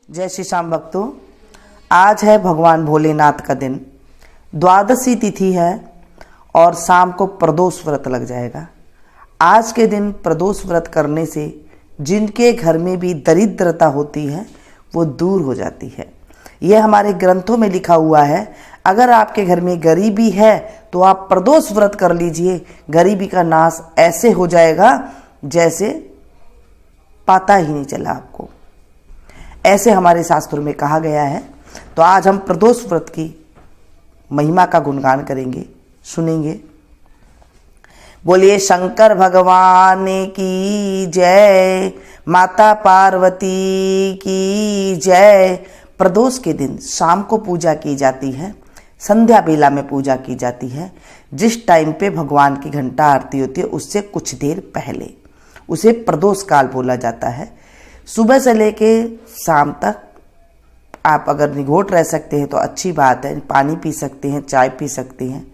जय श्री श्याम भक्तों, आज है भगवान भोलेनाथ का दिन। द्वादशी तिथि है और शाम को प्रदोष व्रत लग जाएगा। आज के दिन प्रदोष व्रत करने से जिनके घर में भी दरिद्रता होती है वो दूर हो जाती है। यह हमारे ग्रंथों में लिखा हुआ है। अगर आपके घर में गरीबी है तो आप प्रदोष व्रत कर लीजिए, गरीबी का नाश ऐसे हो जाएगा जैसे पता ही नहीं चला आपको। ऐसे हमारे शास्त्रों में कहा गया है। तो आज हम प्रदोष व्रत की महिमा का गुणगान करेंगे, सुनेंगे। बोलिए शंकर भगवान की जय, माता पार्वती की जय। प्रदोष के दिन शाम को पूजा की जाती है, संध्या बेला में पूजा की जाती है। जिस टाइम पे भगवान की घंटा आरती होती है उससे कुछ देर पहले उसे प्रदोष काल बोला जाता है। सुबह से लेके शाम तक आप अगर निगोट रह सकते हैं तो अच्छी बात है, पानी पी सकते हैं, चाय पी सकते हैं।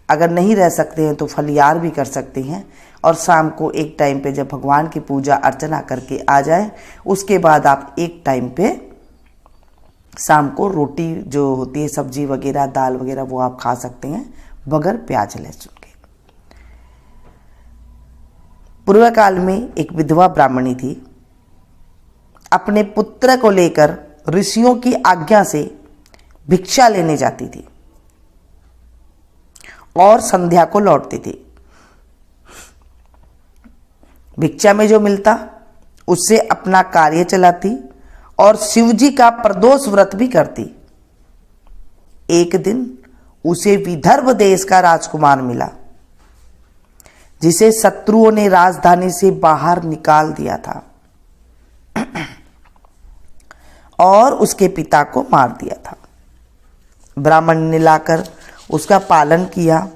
अगर नहीं रह सकते हैं तो फलियार भी कर सकते हैं। और शाम को एक टाइम पे जब भगवान की पूजा अर्चना करके आ जाए उसके बाद आप एक टाइम पे शाम को रोटी जो होती है, सब्जी वगैरह, दाल वगैरह, वो आप खा सकते हैं बगैर प्याज लहसुन के। पूर्व काल में एक विधवा ब्राह्मणी थी। अपने पुत्र को लेकर ऋषियों की आज्ञा से भिक्षा लेने जाती थी और संध्या को लौटती थी। भिक्षा में जो मिलता उससे अपना कार्य चलाती और शिवजी का प्रदोष व्रत भी करती। एक दिन उसे विदर्भ देश का राजकुमार मिला जिसे शत्रुओं ने राजधानी से बाहर निकाल दिया था और उसके पिता को मार दिया था। ब्राह्मण ने लाकर उसका पालन किया।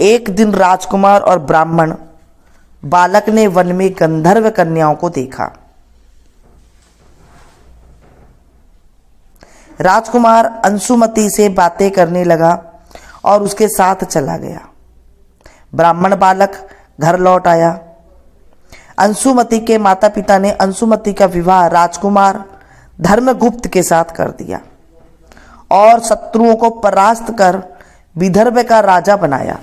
एक दिन राजकुमार और ब्राह्मण बालक ने वन में गंधर्व कन्याओं को देखा। राजकुमार अंशुमति से बातें करने लगा और उसके साथ चला गया। ब्राह्मण बालक घर लौट आया। अंशुमति के माता पिता ने अंशुमति का विवाह राजकुमार धर्मगुप्त के साथ कर दिया और शत्रुओं को परास्त कर विदर्भ का राजा बनाया।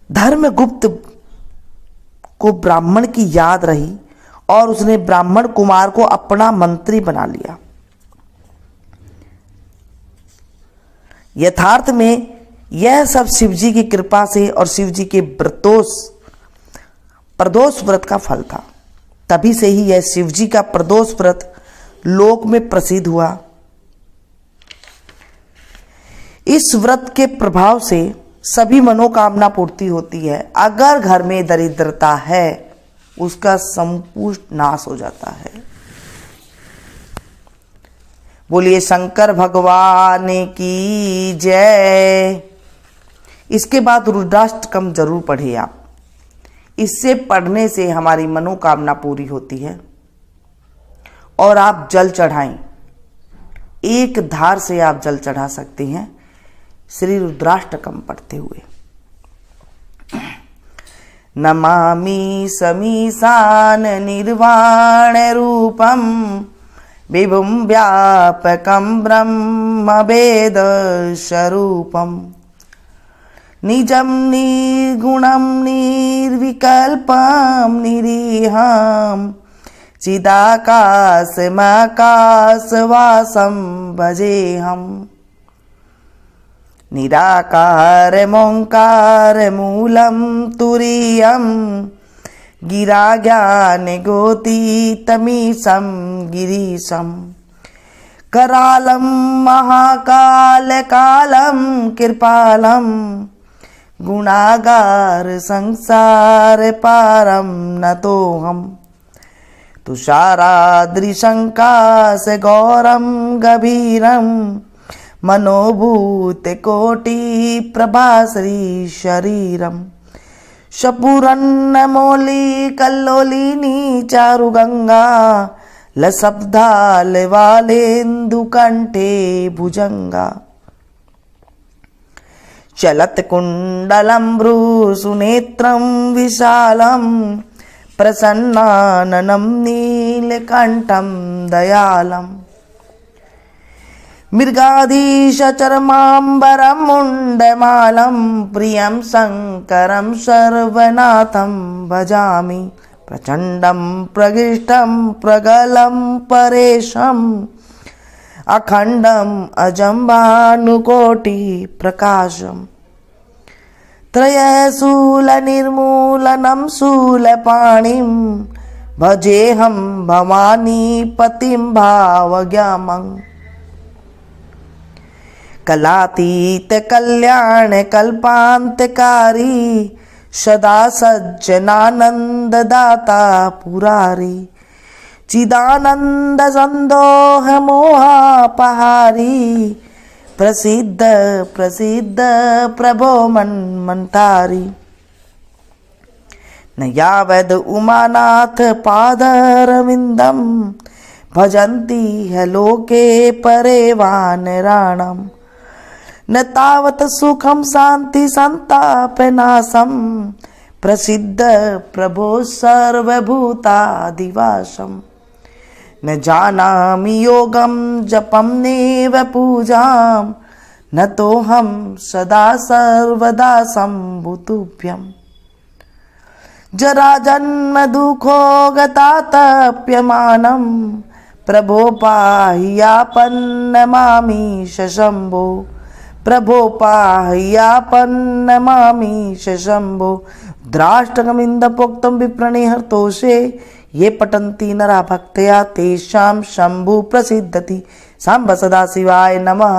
धर्मगुप्त को ब्राह्मण की याद रही और उसने ब्राह्मण कुमार को अपना मंत्री बना लिया। यथार्थ में यह सब शिवजी की कृपा से और शिवजी के प्रदोष व्रत का फल था। तभी से ही यह शिवजी का प्रदोष व्रत लोक में प्रसिद्ध हुआ। इस व्रत के प्रभाव से सभी मनोकामना पूर्ति होती है। अगर घर में दरिद्रता है उसका संपूर्ण नाश हो जाता है। बोलिए शंकर भगवान की जय। इसके बाद रुद्राष्टकम जरूर पढ़े आप। इससे पढ़ने से हमारी मनोकामना पूरी होती है। और आप जल चढ़ाएं, एक धार से आप जल चढ़ा सकते हैं श्री रुद्राष्टकम पढ़ते हुए। नमामि समीशान निर्वाण रूपम विभुम व्यापकम ब्रह्म वेद स्वरूपम निजम निर्गुणम निर्विकल्पम निरीहम चिदाकाशमाकाशवासं भजेहम निराकार मोंकार मूलम तुरीयम गिरा ज्ञान गोतीतमीशं गिरीशम करालम महाकाल कालम कृपालम गुणागार संसार पारम नतोहम तुषाराद्रिशंकाश गौरम गभीरम मनोभूत कोटि प्रभाश्री शरीरम शपुरन्न मौली कल्लोलिनी चारुगंगा लशब्दाल वालेन्दु कंठे भुजंगा चलत कुंडलम भ्रूसुनेत्रम विशालम प्रसन्नाननं नीलकण्ठं दयालम् मृगाधीशचर्माम्बरं मुण्डमालं प्रियं शङ्करं सर्वनाथं भजामि प्रचण्डं प्रगिष्टं प्रगलं परेशम् अखण्डम् अजं भानुकोटिप्रकाशम् त्रयशूलनिर्मूलनं शूलपाणिं भजेऽहं भवानीपतिं भावग्रामम् कलातीतकल्याणकल्पान्तकारी सदा सज्जनानन्ददाता पुरारी चिदानन्दसन्दोहमोहापहारी प्रसिद्ध प्रसिद्ध प्रभो मन्मन्तारी न यावद् उमानाथ पादरविन्दं भजन्ति ह लोके परे वानराणाम् न तावत् सुखं शान्ति संतापनाशं प्रसिद्ध प्रभो सर्वभूतादिवासम् न जानामि योगं जपं नैव पूजां न तोऽहं सदा सर्वदा शम्भुतुभ्यम् जराजन्म दुःखो गतातप्यमानं प्रभो पाह्यापन्नमामि शम्भो प्रभो पाह्यापन्नमामि शम्भो द्राष्टकमिन्दपोक्तं विप्रणिहर्तोषे ये पठन्ति नरा भक्त्या तेषां शंभु प्रसिद्धति। सांब सदा शिवाय नमः।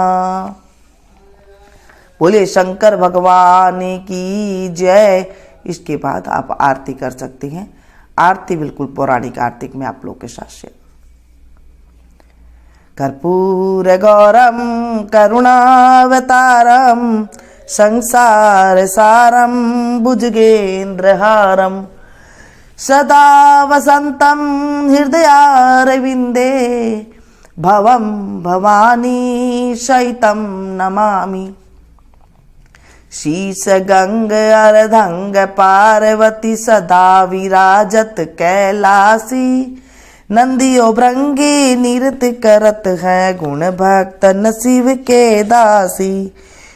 बोले शंकर भगवान की जय। इसके बाद आप आरती कर सकते हैं। आरती बिल्कुल पौराणिक आरती में आप लोग के साथ शेयर। कर्पूर गौरम करुणावतारम संसार सारम भुजगेन्द्रहारम सदा वसंतं हृदयारविंदे भवं भवानी सहितं नमामि। शीश गंग अर्धंग पार्वती सदा विराजत कैलासी नंदियो भृंगी नृत्य करत है गुण भक्तन शिव के दासी।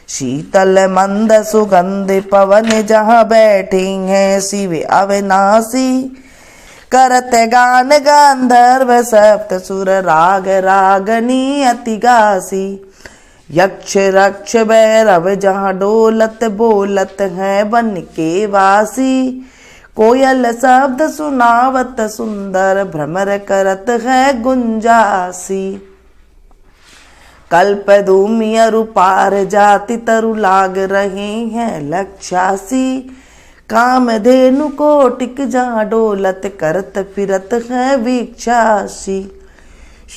शीतल मंद सुगंध पवन जहाँ बैठी हैं शिव अविनाशी करत गान गंधर्व सप्त सुर राग रागनी अति गासी। यक्ष रक्ष भैरव जहाँ डोलत बोलत है बन के वासी। कोयल शब्द सुनावत सुंदर भ्रमर करत है गुंजासी। कल्प धूमि अरु पार जाति तरु लाग रहे हैं लक्षासी। कामधेनु कोटिक जहाँ डोलत करत फिरत है वीक्षासी।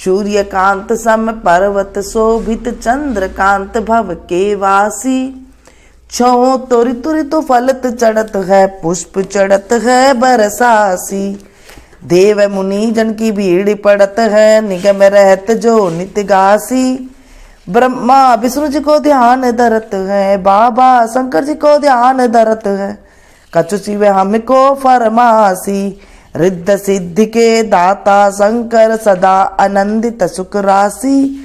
सूर्यकांत सम पर्वत शोभित चंद्रकांत भव के वासी। छो तुरि तुरि तो फलत चढ़त है पुष्प चढ़त है बरसासी। देव मुनि जन की भीड़ पड़त है निगम रहत जो नित्य गासी। ब्रह्मा विष्णु जी को ध्यान धरत है बाबा शंकर जी को ध्यान धरत है। कछु शिव हमको फरमासी। रिद्ध सिद्धि के दाता शंकर सदा आनंदित सुख राशि।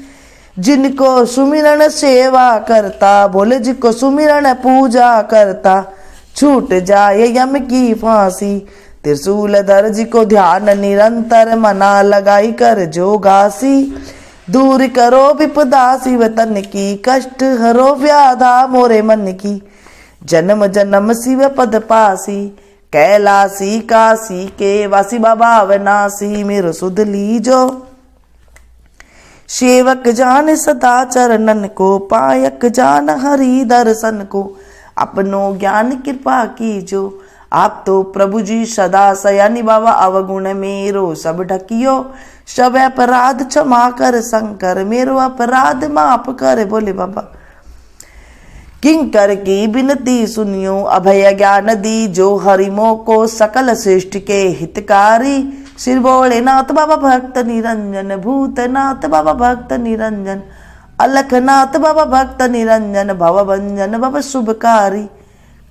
जिनको सुमिरन सेवा करता भोले जी को सुमिरन पूजा करता छूट जाए यम की फांसी। त्रिशूलधर जी को ध्यान निरंतर मना लगाई कर जोगासी। दूर करो विपदा शिव तन की कष्ट हरो व्याधा मोरे मन की। जन्म जन्म शिव पद पासी कैलासी काशी के वासी बाबा अविनाशी। मेरो सुध लीजो सेवक जान सदा चरणन को पायक जान हरि दर्शन को। अपनो ज्ञान कृपा कीजो आप तो प्रभु जी सदा सयानी बाबा अवगुण मेरो सब ढकियो। सब अपराध क्षमा कर शंकर मेरो अपराध माफ कर बोले बाबा। किंकर की बिनती सुनियो अभय ज्ञान दी जो हरिमो को सकल सृष्टि के हितकारी। श्री भोलेनाथ बाबा भक्त निरंजन भूतनाथ बाबा भक्त निरंजन अलखनाथ बाबा भक्त निरंजन भवभंजन बाबा शुभकारी।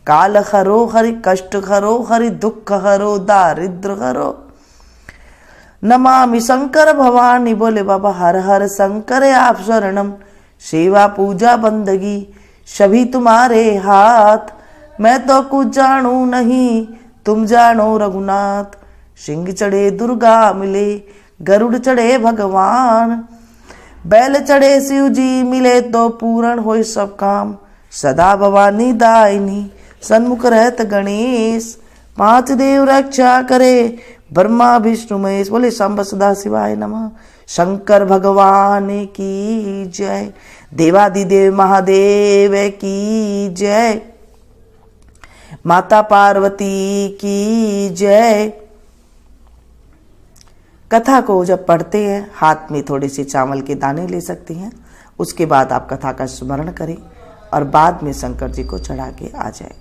काल हरो हरि कष्ट हरो हरि दुख हरो दारिद्र हरो। नमामि शंकर भवानी, बोले बाबा हर हर शंकर आप शरणम। सेवा पूजा बंदगी सभी तुम्हारे हाथ, मैं तो कुछ जानू नहीं तुम जानो रघुनाथ। सिंह चढ़े दुर्गा मिले, गरुड़ चढ़े भगवान, बैल चढ़े शिव जी मिले तो पूर्ण होए सब काम। सदा भवानी दायिनी सन्मुख रहत गणेश, पांच देव रक्षा करे ब्रह्मा विष्णु महेश। बोले सांब सदा शिवाय नमः। शंकर भगवान की जय, देवादिदेव महादेव की जय, माता पार्वती की जय। कथा को जब पढ़ते हैं हाथ में थोड़े से चावल के दाने ले सकते हैं, उसके बाद आप कथा का स्मरण करें और बाद में शंकर जी को चढ़ा के आ जाए।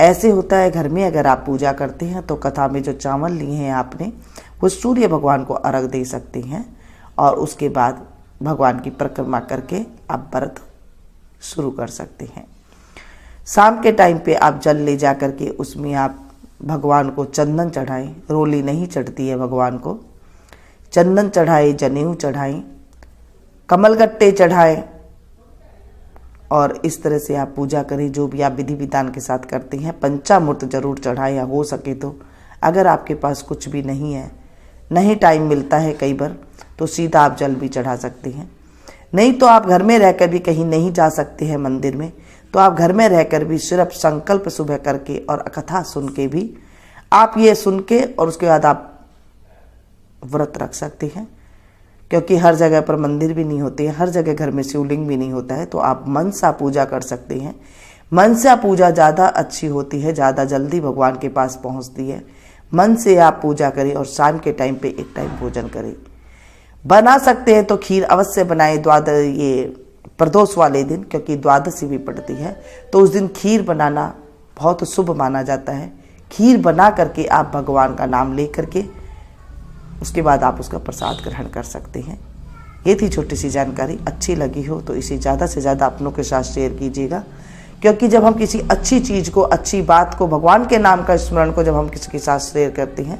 ऐसे होता है घर में अगर आप पूजा करते हैं तो कथा में जो चावल लिए हैं आपने वो सूर्य भगवान को अर्घ दे सकते हैं और उसके बाद भगवान की परिक्रमा करके आप व्रत शुरू कर सकते हैं। शाम के टाइम पे आप जल ले जा करके उसमें आप भगवान को चंदन चढ़ाएं, रोली नहीं चढ़ती है भगवान को, चंदन चढ़ाएं, जनेऊ चढ़ाएं, कमलगट्टे चढ़ाएं और इस तरह से आप पूजा करें जो भी आप विधि विधान के साथ करते हैं। पंचामृत जरूर चढ़ाएं या हो सके तो, अगर आपके पास कुछ भी नहीं है, नहीं टाइम मिलता है कई बार, तो सीधा आप जल भी चढ़ा सकते हैं। नहीं तो आप घर में रहकर भी कहीं नहीं जा सकते हैं मंदिर में, तो आप घर में रहकर भी सिर्फ संकल्प सुबह करके और कथा सुन के भी आप ये सुन के और उसके बाद आप व्रत रख सकते हैं। क्योंकि हर जगह पर मंदिर भी नहीं होते हैं, हर जगह घर में शिवलिंग भी नहीं होता है, तो आप मनसा पूजा कर सकते हैं। मनसा पूजा ज़्यादा अच्छी होती है, ज़्यादा जल्दी भगवान के पास पहुंचती है। मन से आप पूजा करें और शाम के टाइम पे एक टाइम भोजन करें। बना सकते हैं तो खीर अवश्य बनाएं ये प्रदोष वाले दिन, क्योंकि द्वादशी भी पड़ती है, तो उस दिन खीर बनाना बहुत शुभ माना जाता है। खीर बना करके आप भगवान का नाम ले करके उसके बाद आप उसका प्रसाद ग्रहण कर सकते हैं। ये थी छोटी सी जानकारी, अच्छी लगी हो तो इसे ज़्यादा से ज़्यादा अपनों के साथ शेयर कीजिएगा, क्योंकि जब हम किसी अच्छी चीज़ को, अच्छी बात को, भगवान के नाम का स्मरण को जब हम किसी के साथ शेयर करते हैं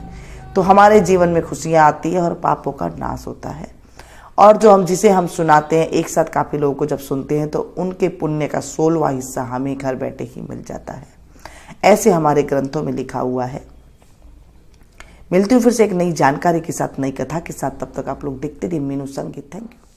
तो हमारे जीवन में खुशियाँ आती है और पापों का नाश होता है। और जो हम जिसे हम सुनाते हैं एक साथ काफ़ी लोगों को जब सुनते हैं तो उनके पुण्य का 16वां हिस्सा हमें घर बैठे ही मिल जाता है। ऐसे हमारे ग्रंथों में लिखा हुआ है। मिलती हूँ फिर से एक नई जानकारी के साथ, नई कथा के साथ। तब तक आप लोग देखते रहिए मीनू संगीत। Thank you.